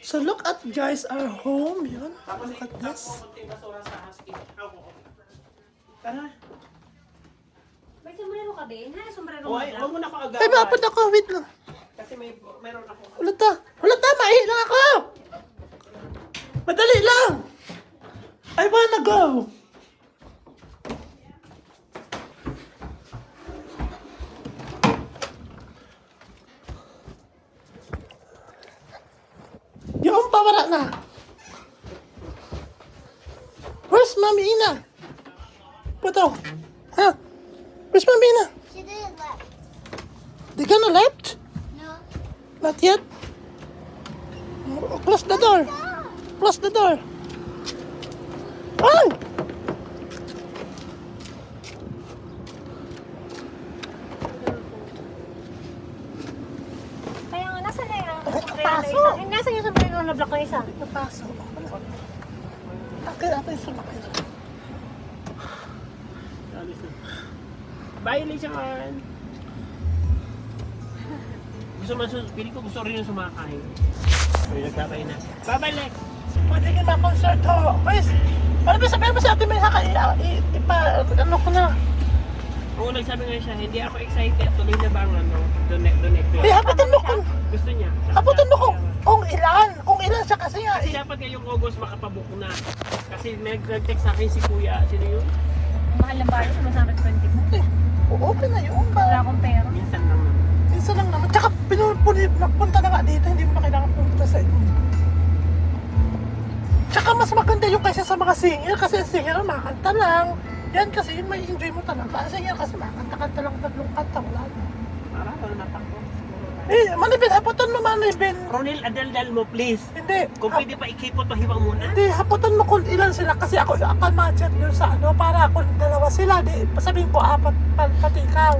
So look at guys, our home. Yun. Look at this. Tara. May sombrero ka din? Ha? Sombrero Oh, mo ay, lang? huwag mo na ako agawan. Ay, mapad ako. Wait lang. Kasi meron ako. Hulata. Hulata, maihi lang ako. Madali lang. I wanna go. Yung pawara na. Where's Mommy Ina? Puto. Huh? Where's Mommy Ina? She didn't left. They gonna left? No. Not yet. Close the door. Close the door. Ay! Kaya nga, nasa na yung sombrero na isa? Nasa yung sombrero na black na isa? Napasok. Akin natin sa laki. Bye, Lizan. Pili ko gusto rin yung sumakay. Ay, nagbabay na. Bye-bye, Lex. Pwede ka ma-concerto. Guys, ano ba sabihin mo sa atin may haka? Ano ko na? Oo, nagsabi nga siya, hindi ako excited. Tuloy na bang donate. Ay, haputin mo kung... Gusto niya. Haputin mo kung ilan. Kung ilan siya kasi nga. Kasi dapat ngayong August makapabook na. Kasi nag-text sa akin si Kuya. Sino yun? Ang mahal ng bayo, sumasabi 20 mo. Okay na yun ba? Wala akong pera. Minsan lang naman. Minsan lang naman. Tsaka nagpunta na nga dito. Hindi mo na kailangan pumunta sa inyo. Tsaka mas maganda yung kaysa sa mga singer. Kasi ang singer makakanta lang. Yan kasi yun may enjoy mo talaga. Ang singer kasi makakanta-kanta lang 3 kanta. Wala na. Para wala natakbo. Eh, Manibin, haputan mo Manibin. Ronil, adal-dal mo, please. Hindi. Kung pwede pa ikipot, mahiwang muna. Hindi, haputan mo kung ilan sila. Kasi ako matchat doon sa ano. Para kung 2 sila. Di, sabihin ko 4 pati ikaw.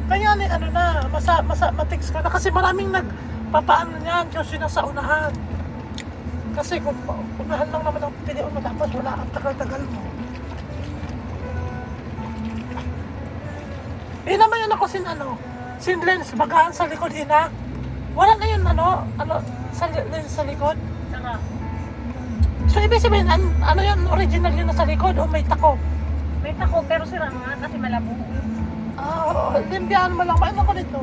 Kaya ni ano na, matix ko na. Kasi maraming nagpapaano niyan. Yung sinasa unahan. Kasi kung unahan lang naman ang pilihan mo. Tapos wala ang tagal-tagal mo. Naman yan ako sin lens bagaan sa likod ina. Wala na yun sa lens sa likod. Saka, So ibig sabihin ano yun original yun nasa likod o may tako? may tako pero sira nga kasi malabo. Limpiaan mo lang. Ano ko dito?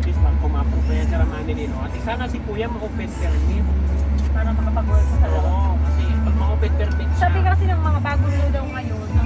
Please, pag kumapong pa yan karamani nino. At sana si Kuya ma-open permit. Para makapag-work sa dalawa. Oo, kasi pag ma-open permit siya. Sabi kasi ng mga bagong daw ngayon, ng